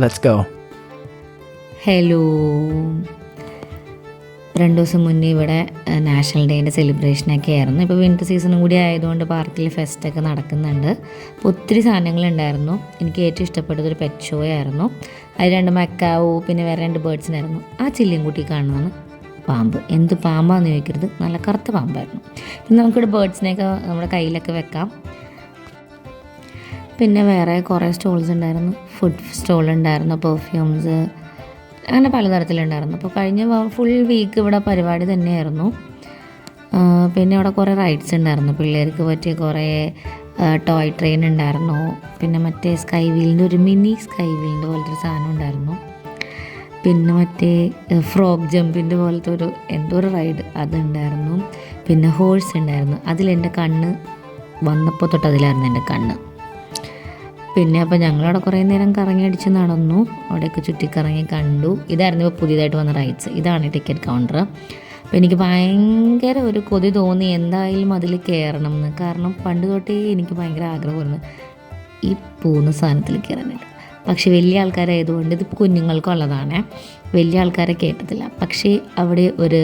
Let's go. Hello. 2 ദിവസം മുന്നേ ഇവിടെ നാഷണൽ ഡേൻ്റെ സെലിബ്രേഷനൊക്കെ ആയിരുന്നു. ഇപ്പോൾ വിൻ്റർ സീസണും കൂടി ആയതുകൊണ്ട് പാർക്കിൽ ഫെസ്റ്റൊക്കെ നടക്കുന്നുണ്ട്. അപ്പോൾ ഒത്തിരി സാധനങ്ങളുണ്ടായിരുന്നു. എനിക്ക് ഏറ്റവും ഇഷ്ടപ്പെട്ടതൊരു പെറ്റ് ഷോ ആയിരുന്നു. അത് 2 മക്കാവു, പിന്നെ വേറെ 2 ബേർഡ്സിനായിരുന്നു. ആ ചില്ലിയും കൂട്ടി കാണുന്നതാണ് പാമ്പ്. എന്ത് പാമ്പാന്ന് ചോദിക്കരുത്, നല്ല കറുത്ത പാമ്പായിരുന്നു. പിന്നെ നമുക്കിവിടെ ബേർഡ്സിനെയൊക്കെ നമ്മുടെ കയ്യിലൊക്കെ വെക്കാം. പിന്നെ വേറെ കുറേ സ്റ്റോൾസ് ഉണ്ടായിരുന്നു. ഫുഡ് സ്റ്റോൾ ഉണ്ടായിരുന്നു, പെർഫ്യൂംസ്, അങ്ങനെ പലതരത്തിലുണ്ടായിരുന്നു. അപ്പോൾ കഴിഞ്ഞ ഫുൾ വീക്ക് ഇവിടെ പരിപാടി തന്നെയായിരുന്നു. പിന്നെ ഇവിടെ കുറേ റൈഡ്സ് ഉണ്ടായിരുന്നു. പിള്ളേർക്ക് പറ്റിയ കുറേ ടോയ് ട്രെയിൻ ഉണ്ടായിരുന്നു. പിന്നെ മറ്റേ സ്കൈ വീലിൻ്റെ ഒരു മിനി സ്കൈ വീലിൻ്റെ പോലത്തെ ഒരു സാധനം ഉണ്ടായിരുന്നു. പിന്നെ മറ്റേ ഫ്രോഗ് ജമ്പിൻ്റെ പോലത്തെ ഒരു റൈഡ് അതുണ്ടായിരുന്നു. പിന്നെ ഹോഴ്സ് ഉണ്ടായിരുന്നു. അതിലെൻ്റെ കണ്ണ് വന്നപ്പോൾ തൊട്ട് അതിലായിരുന്നു എൻ്റെ കണ്ണ്. പിന്നെ അപ്പോൾ ഞങ്ങളവിടെ കുറേ നേരം കറങ്ങി അടിച്ച് നടന്നു. അവിടെയൊക്കെ ചുറ്റിക്കറങ്ങി കണ്ടു. ഇതായിരുന്നു ഇപ്പോൾ പുതിയതായിട്ട് വന്ന റൈഡ്സ്. ഇതാണ് ടിക്കറ്റ് കൗണ്ടർ. അപ്പോൾ എനിക്ക് ഭയങ്കര ഒരു കൊതി തോന്നി എന്തായാലും അതിൽ കയറണം എന്ന്. കാരണം പണ്ട് തൊട്ടേ എനിക്ക് ഭയങ്കര ആഗ്രഹമായിരുന്നു ഈ പോകുന്ന സാധനത്തിൽ കയറാനായിട്ട്. പക്ഷേ വലിയ ആൾക്കാരായതുകൊണ്ട് ഇതിപ്പോൾ കുഞ്ഞുങ്ങൾക്കുള്ളതാണ്, വലിയ ആൾക്കാരെ കേട്ടത്തില്ല. പക്ഷേ അവിടെ ഒരു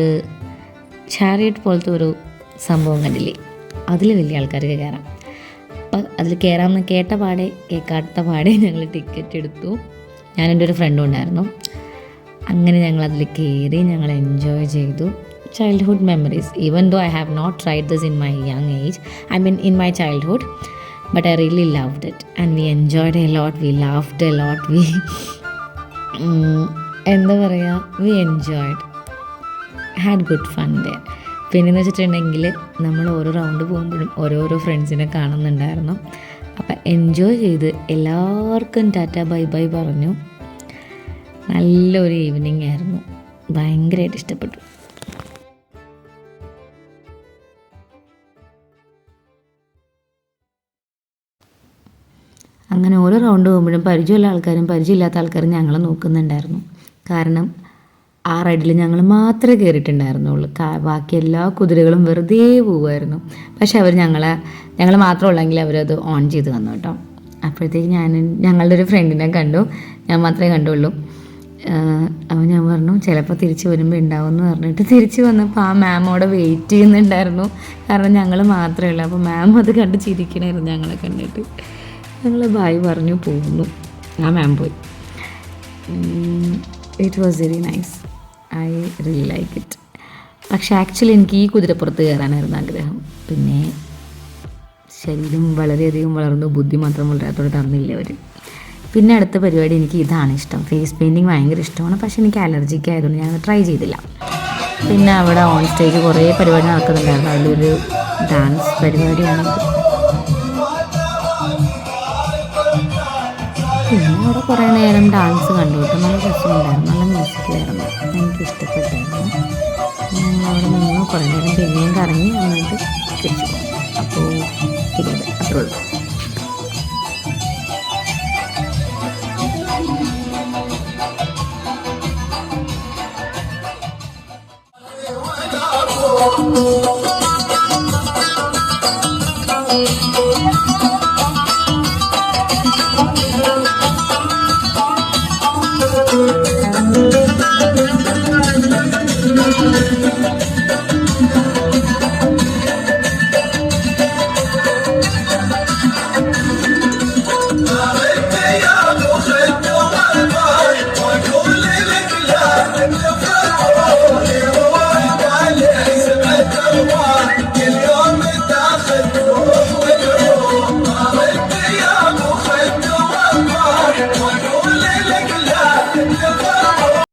ചാരിയറ്റ് പോലത്തെ ഒരു സംഭവം കണ്ടില്ലേ, അതിൽ വലിയ ആൾക്കാർക്ക് കയറാം. അപ്പം അതിൽ കയറാമെന്ന് കേൾക്കാത്ത പാടെ ഞങ്ങൾ ടിക്കറ്റ് എടുത്തു. ഞാനെൻ്റെ ഒരു ഫ്രണ്ടും ഉണ്ടായിരുന്നു. അങ്ങനെ ഞങ്ങളതിൽ കയറി, ഞങ്ങൾ എൻജോയ് ചെയ്തു. Childhood memories, even though I have not tried this in my young age, I mean in my childhood, but I really loved it and we enjoyed a lot, we loved a lot, എന്താ പറയുക, we enjoyed, had good fun day. പിന്നെയെന്ന് വെച്ചിട്ടുണ്ടെങ്കിൽ നമ്മൾ ഓരോ round പോകുമ്പോഴും ഓരോരോ ഫ്രണ്ട്സിനെ കാണുന്നുണ്ടായിരുന്നു. അപ്പം എൻജോയ് ചെയ്ത് എല്ലാവർക്കും ടാറ്റ ബൈ ബൈ പറഞ്ഞു. നല്ലൊരു ഈവനിങ് ആയിരുന്നു, ഭയങ്കരമായിട്ട് ഇഷ്ടപ്പെട്ടു. അങ്ങനെ ഓരോ റൗണ്ട് പോകുമ്പോഴും പരിചയമുള്ള ആൾക്കാരും പരിചയമില്ലാത്ത ആൾക്കാരും ഞങ്ങളെ നോക്കുന്നുണ്ടായിരുന്നു. കാരണം ആ റൈഡിൽ ഞങ്ങൾ മാത്രമേ കയറിയിട്ടുണ്ടായിരുന്നുള്ളൂ. ബാക്കി എല്ലാ കുതിരകളും വെറുതെ പോവുമായിരുന്നു. പക്ഷെ അവർ ഞങ്ങൾ മാത്രമുള്ളെങ്കിൽ അവരത് ഓൺ ചെയ്ത് തന്നു കേട്ടോ. അപ്പോഴത്തേക്ക് ഞങ്ങളുടെ ഒരു ഫ്രണ്ടിനെ കണ്ടു, ഞാൻ മാത്രമേ കണ്ടുള്ളൂ. അപ്പോൾ ഞാൻ പറഞ്ഞു ചിലപ്പോൾ തിരിച്ച് വരുമ്പോൾ ഉണ്ടാവും എന്ന് പറഞ്ഞിട്ട് തിരിച്ച് വന്നപ്പോൾ ആ മാം അവിടെ വെയിറ്റ് ചെയ്യുന്നുണ്ടായിരുന്നു. കാരണം ഞങ്ങൾ മാത്രമേ ഉള്ളൂ. അപ്പോൾ മാം അത് കണ്ട് ചിരിക്കണമായിരുന്നു ഞങ്ങളെ കണ്ടിട്ട്. ഞങ്ങൾ ബായ് പറഞ്ഞു പോകുന്നു. ആ മാം പോയി. It was very nice, I really like it. പക്ഷേ ആക്ച്വലി എനിക്ക് ഈ കുതിരപ്പുറത്ത് കയറാനായിരുന്നു ആഗ്രഹം. പിന്നെ ശരീരം വളരെയധികം വളർന്നു, ബുദ്ധി മാത്രം വളരാത്തോടെ തന്നില്ല അവർ. പിന്നെ അടുത്ത പരിപാടി, എനിക്ക് ഇതാണ് ഇഷ്ടം, ഫേസ് പെയിൻറ്റിങ് ഭയങ്കര ഇഷ്ടമാണ്. പക്ഷേ എനിക്ക് അലർജിക്ക് ആയതുകൊണ്ട് ഞാൻ ട്രൈ ചെയ്തില്ല. പിന്നെ അവിടെ ഓൺ സ്റ്റേജ് കുറേ പരിപാടി നടക്കുന്നുണ്ടായിരുന്നു. അതിലൊരു ഡാൻസ് പരിപാടിയാണ്. പിന്നെ അവിടെ കുറേ നേരം ഡാൻസ് കണ്ടു കിട്ടും. നല്ല രസമുണ്ടായിരുന്നു, നല്ല മ്യൂസിക്കായിരുന്നു, എനിക്ക് ഇഷ്ടപ്പെട്ടായിരുന്നു. ഞങ്ങളവിടെ നിന്ന് കുറേ നേരം പിന്നെയും കറങ്ങി വന്നിട്ട് തിരിച്ചു പോകും. അപ്പോൾ അത്രേ ഉള്ളൂ.